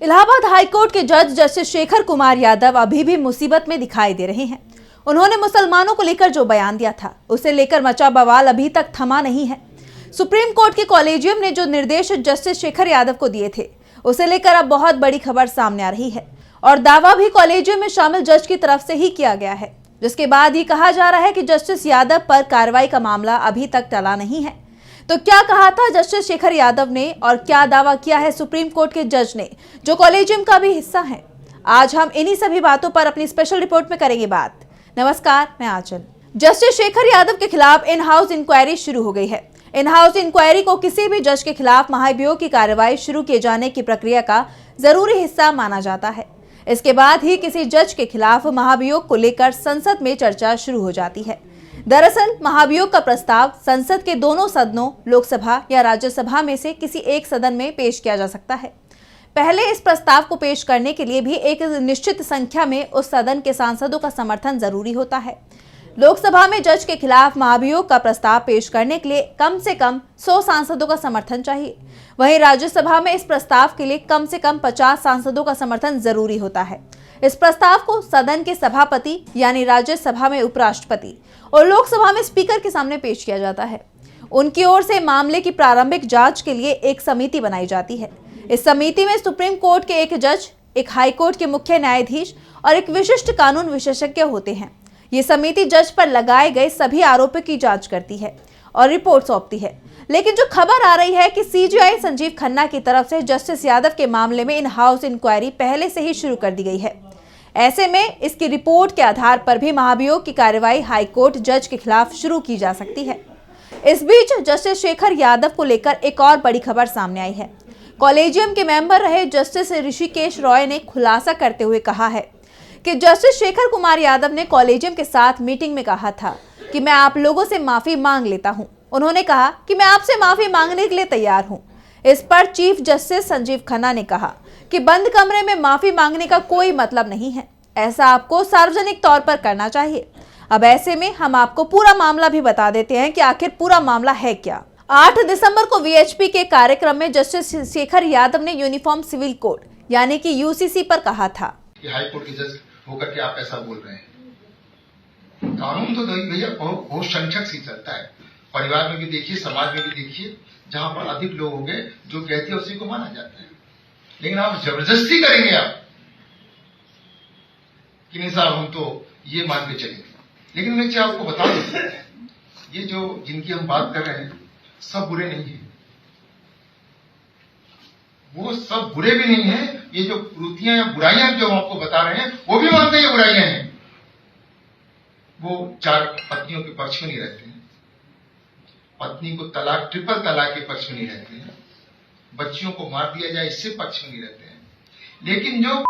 Allahabad high court के जज justice Shekhar Kumar Yadav अभी भी मुसीबत में दिखाई दे रहे हैं। उन्होंने मुसलमानों को लेकर जो बयान दिया था उसे लेकर मचा बवाल अभी तक थमा नहीं है। सुप्रीम कोर्ट के कॉलेजियम ने जो निर्देश जस्टिस शेखर यादव को दिए थे उसे लेकर अब बहुत बड़ी खबर सामने आ रही है और दावा भी कॉलेजियम में शामिल जज की तरफ से ही किया गया है, जिसके बाद ही कहा जा रहा है कि जस्टिस यादव पर कार्रवाई का मामला अभी तक टला नहीं है। तो क्या कहा था जस्टिस शेखर यादव ने और क्या दावा किया है सुप्रीम कोर्ट के जज ने, जो कॉलेजियम का भी हिस्सा है? आज हम इन्हीं सभी बातों पर अपनी स्पेशल रिपोर्ट में करेंगे बात। नमस्कार, मैं आंचल। जस्टिस शेखर यादव के खिलाफ इन हाउस इंक्वायरी शुरू हो गई है। इन हाउस इंक्वायरी को किसी भी जज के खिलाफ महाभियोग की कार्रवाई शुरू किए जाने की प्रक्रिया का जरूरी हिस्सा माना जाता है। इसके बाद ही किसी जज के खिलाफ महाभियोग को लेकर संसद में चर्चा शुरू हो जाती है। दरअसल महाभियोग का प्रस्ताव संसद के दोनों सदनों, लोकसभा या राज्यसभा में से किसी एक सदन में पेश किया जा सकता है। पहले इस प्रस्ताव को पेश करने के लिए भी एक निश्चित संख्या में उस सदन के सांसदों का समर्थन जरूरी होता है। लोकसभा में जज के खिलाफ महाभियोग का प्रस्ताव पेश करने के लिए कम से कम 100 सांसदों का समर्थन चाहिए। वहीं राज्यसभा में इस प्रस्ताव के लिए कम से कम 50 सांसदों का समर्थन जरूरी होता है। इस प्रस्ताव को सदन के सभापति यानी राज्यसभा में उपराष्ट्रपति और लोकसभा में स्पीकर के सामने पेश किया जाता है। उनकी ओर से मामले की प्रारंभिक जांच के लिए एक समिति बनाई जाती है। इस समिति में सुप्रीम कोर्ट के एक जज, एक हाई कोर्ट के मुख्य न्यायाधीश और एक विशिष्ट कानून विशेषज्ञ होते हैं। ये समिति जज पर लगाए गए सभी आरोपों की जांच करती है और रिपोर्ट सौंपती है। लेकिन जो खबर आ रही है कि सीजेआई संजीव खन्ना की तरफ से जस्टिस यादव के मामले में इन हाउस इंक्वायरी पहले से ही शुरू कर दी गई है। ऐसे में इसकी रिपोर्ट के आधार पर भी महाभियोग की कार्रवाई हाईकोर्ट जज के खिलाफ शुरू की जा सकती है। इस बीच जस्टिस शेखर यादव को लेकर एक और बड़ी खबर सामने आई है। कॉलेजियम के मेंबर रहे जस्टिस ऋषिकेश रॉय ने खुलासा करते हुए कहा है कि जस्टिस शेखर कुमार यादव ने कॉलेजियम के साथ मीटिंग में कहा था कि मैं आप लोगों से माफी मांग लेता हूं। उन्होंने कहा कि मैं आपसे माफी मांगने के लिए तैयार हूं। इस पर चीफ जस्टिस संजीव खन्ना ने कहा कि बंद कमरे में माफी मांगने का कोई मतलब नहीं है, ऐसा आपको सार्वजनिक तौर पर करना चाहिए। अब ऐसे में हम आपको पूरा मामला भी बता देते हैं कि आखिर पूरा मामला है क्या। 8 दिसंबर को वीएचपी के कार्यक्रम में जस्टिस शेखर यादव ने यूनिफॉर्म सिविल कोड यानी कि यूसीसी पर कहा था कि हाई कोर्ट के जज होकर के आप ऐसा बोल रहे हैं। कानून तो भैया बहुत संक्षक सी चलता है। परिवार में भी देखिए, समाज में भी देखिए, जहां पर अधिक लोग होंगे जो कहते हैं उसी को माना जाता है। लेकिन आप जबरदस्ती करेंगे आप कि नहीं साहब हम तो ये मान के चलेंगे। लेकिन मैं क्या आपको बता दूं, ये जो जिनकी हम बात कर रहे हैं सब बुरे नहीं है, वो सब बुरे भी नहीं है। ये जो कुरीतियां या बुराइयां जो हम आपको बता रहे हैं वो भी मानते हैं बुराइयां हैं। वो 4 पत्नियों के पक्ष में नहीं रहते हैं, पत्नी को तलाक, ट्रिपल तलाक के पक्ष में नहीं रहते हैं, बच्चियों को मार दिया जाए इससे पक्ष में नहीं रहते हैं। लेकिन जो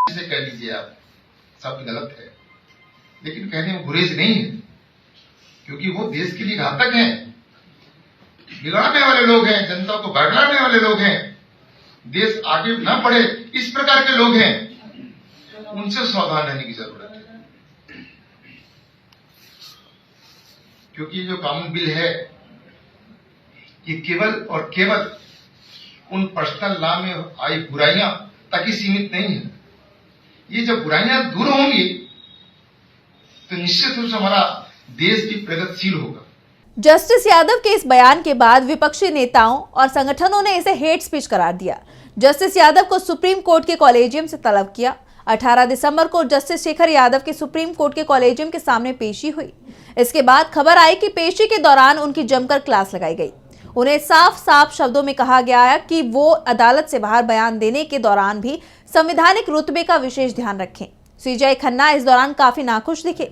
जिसे कह लीजिए आप, सब गलत है, लेकिन कहने में गुरेज नहीं है, क्योंकि वो देश के लिए घातक हैं, बिगाड़ने वाले लोग हैं, जनता को बरगलाने वाले लोग हैं, देश आगे न बढ़े इस प्रकार के लोग हैं। उनसे सावधान रहने की जरूरत है, क्योंकि जो कानून बिल है ये केवल और केवल उन पर्सनल लॉ में आई बुराइयां तक ही सीमित नहीं है। ये जब बुराइयां दूर होंगी तो निश्चित रूप से हमारा देश भी प्रगतिशील होगा। जस्टिस यादव के इस बयान के बाद विपक्षी नेताओं और संगठनों ने इसे हेट स्पीच करार दिया। जस्टिस यादव को सुप्रीम कोर्ट के कॉलेजियम से तलब किया। 18 दिसंबर को जस्टिस शेखर यादव की सुप्रीम कोर्ट के कॉलेजियम के सामने पेशी हुई। इसके बाद खबर आई कि पेशी के दौरान उनकी जमकर क्लास लगाई गई। उन्हें साफ साफ शब्दों में कहा गया कि वो अदालत से बाहर बयान देने के दौरान भी संवैधानिक रुतबे का विशेष ध्यान रखें। सीजेआई खन्ना इस दौरान काफी नाखुश दिखे।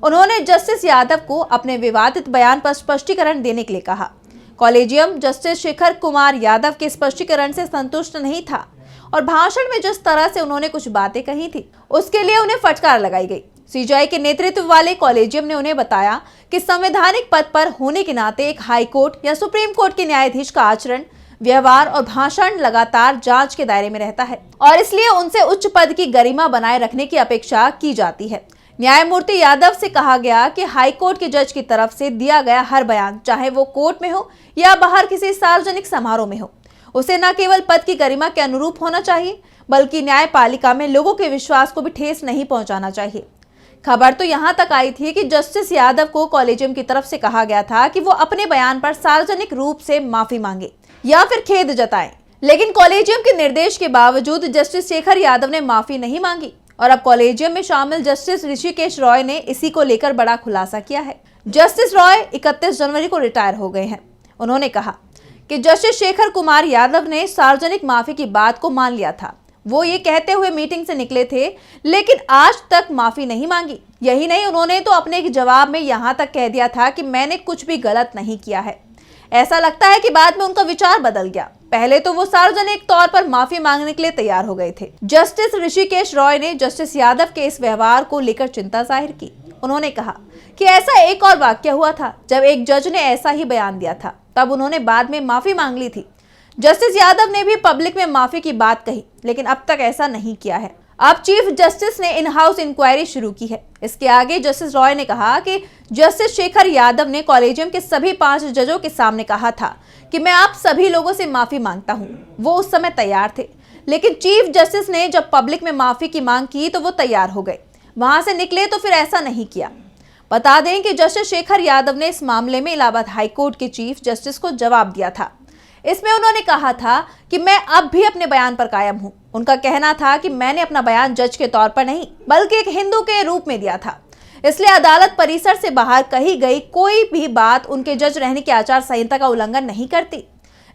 उन्होंने जस्टिस यादव को अपने विवादित बयान पर स्पष्टीकरण देने के लिए कहा। कॉलेजियम जस्टिस शेखर कुमार यादव के स्पष्टीकरण से संतुष्ट नहीं था और भाषण में जिस तरह से उन्होंने कुछ बातें कही थी उसके लिए उन्हें फटकार लगाई गई। सीजेआई के नेतृत्व वाले कॉलेजियम ने उन्हें बताया कि संवैधानिक पद पर होने के नाते एक हाई कोर्ट या सुप्रीम कोर्ट के न्यायाधीश का आचरण, व्यवहार और भाषण लगातार जांच के दायरे में रहता है और इसलिए उनसे उच्च पद की गरिमा बनाए रखने की अपेक्षा की जाती है। न्यायमूर्ति यादव से कहा गया कि हाई कोर्ट के जज की तरफ से दिया गया हर बयान, चाहे वो कोर्ट में हो या बाहर किसी सार्वजनिक समारोह में हो, उसे न केवल पद की गरिमा के अनुरूप होना चाहिए बल्कि न्यायपालिका में लोगों के विश्वास को भी ठेस नहीं पहुंचाना चाहिए। खबर तो यहां तक आई थी कि जस्टिस यादव को कॉलेजियम की तरफ से कहा गया था कि वो अपने बयान पर सार्वजनिक रूप से माफी मांगे या फिर खेद जताएं, लेकिन कॉलेजियम के निर्देश के बावजूद जस्टिस शेखर यादव ने माफी नहीं मांगी और अब कॉलेजियम में शामिल जस्टिस ऋषिकेश रॉय ने इसी को लेकर बड़ा खुलासा किया है। जस्टिस रॉय 31 जनवरी को रिटायर हो गए हैं। उन्होंने कहा कि जस्टिस शेखर कुमार यादव ने सार्वजनिक माफी की बात को मान लिया था। वो ये कहते हुए मीटिंग से निकले थे लेकिन आज तक माफी नहीं मांगी। यही नहीं, उन्होंने तो अपने एक जवाब में यहां तक कह दिया था कि मैंने कुछ भी गलत नहीं किया है। ऐसा लगता है कि बाद में उनका विचार बदल गया। पहले तो वो सार्वजनिक तौर पर माफी मांगने के लिए तैयार हो गए थे। जस्टिस ऋषिकेश रॉय ने जस्टिस यादव के इस व्यवहार को लेकर चिंता जाहिर की। उन्होंने कहा कि ऐसा एक और वाकया हुआ था जब एक जज ने ऐसा ही बयान दिया था, तब उन्होंने बाद में माफी मांग ली थी। जस्टिस यादव ने भी पब्लिक में माफी की बात कही लेकिन अब तक ऐसा नहीं किया है। अब चीफ जस्टिस ने इन हाउस इंक्वायरी शुरू की है। इसके आगे जस्टिस रॉय ने कहा कि जस्टिस शेखर यादव ने कॉलेजियम के सभी 5 जजों के सामने कहा था कि मैं आप सभी लोगों से माफी मांगता हूं। वो उस समय तैयार थे, लेकिन चीफ जस्टिस ने जब पब्लिक में माफी की मांग की तो वो तैयार हो गए, वहां से निकले तो फिर ऐसा नहीं किया। बता दें कि जस्टिस शेखर यादव ने इस मामले में इलाहाबाद हाईकोर्ट के चीफ जस्टिस को जवाब दिया था। इसमें उन्होंने कहा था कि मैं अब भी अपने बयान पर कायम हूं। उनका कहना था कि मैंने अपना बयान जज के तौर पर नहीं बल्कि एक हिंदू के रूप में दिया था, इसलिए अदालत परिसर से बाहर कही गई कोई भी बात उनके जज रहने की आचार संहिता का उल्लंघन नहीं करती।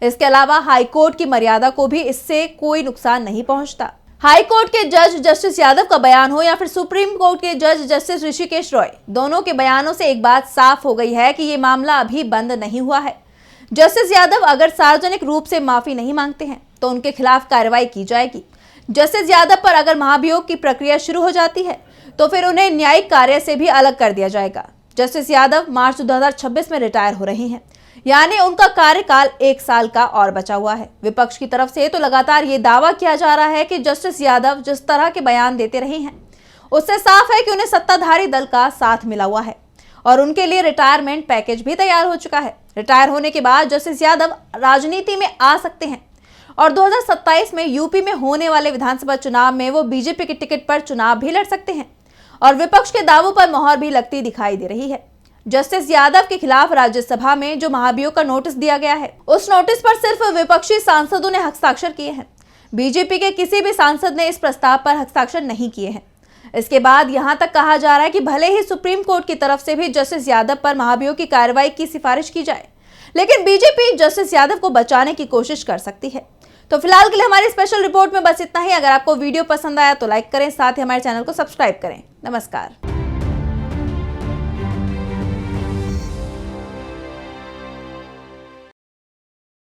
इसके अलावा हाईकोर्ट की मर्यादा को भी इससे कोई नुकसान नहीं पहुंचता। हाईकोर्ट के जज जस्टिस यादव का बयान हो या फिर सुप्रीम कोर्ट के जज जस्टिस ऋषिकेश रॉय, दोनों के बयानों से एक बात साफ हो गई है कि ये मामला अभी बंद नहीं हुआ है। जस्टिस यादव अगर सार्वजनिक रूप से माफी नहीं मांगते हैं तो उनके खिलाफ कार्रवाई की जाएगी। जस्टिस यादव पर अगर महाभियोग की प्रक्रिया शुरू हो जाती है तो फिर उन्हें न्यायिक कार्य से भी अलग कर दिया जाएगा। जस्टिस यादव मार्च 2026 में रिटायर हो रही हैं, यानी उनका कार्यकाल 1 साल का और बचा हुआ है। विपक्ष की तरफ से तो लगातार ये दावा किया जा रहा है कि जस्टिस यादव जिस तरह के बयान देते रहे हैं उससे साफ है कि उन्हें सत्ताधारी दल का साथ मिला हुआ है और उनके लिए रिटायरमेंट पैकेज भी तैयार हो चुका है। रिटायर होने के बाद जस्टिस यादव राजनीति में आ सकते हैं और 2027 में यूपी में होने वाले विधानसभा चुनाव में वो बीजेपी की टिकट पर चुनाव भी लड़ सकते हैं और विपक्ष के दावों पर मोहर भी लगती दिखाई दे रही है। जस्टिस यादव के खिलाफ राज्यसभा में जो महाभियोग का नोटिस दिया गया है, उस नोटिस पर सिर्फ विपक्षी सांसदों ने हस्ताक्षर किए हैं। बीजेपी के किसी भी सांसद ने इस प्रस्ताव पर हस्ताक्षर नहीं किए हैं। इसके बाद यहां तक कहा जा रहा है कि भले ही सुप्रीम कोर्ट की तरफ से भी जस्टिस यादव पर महाभियोग की कार्रवाई की सिफारिश की जाए, लेकिन बीजेपी जस्टिस यादव को बचाने की कोशिश कर सकती है। तो फिलहाल के लिए हमारी स्पेशल रिपोर्ट में बस इतना ही। अगर आपको वीडियो पसंद आया तो लाइक करें, साथ ही हमारे चैनल को सब्सक्राइब करें। नमस्कार।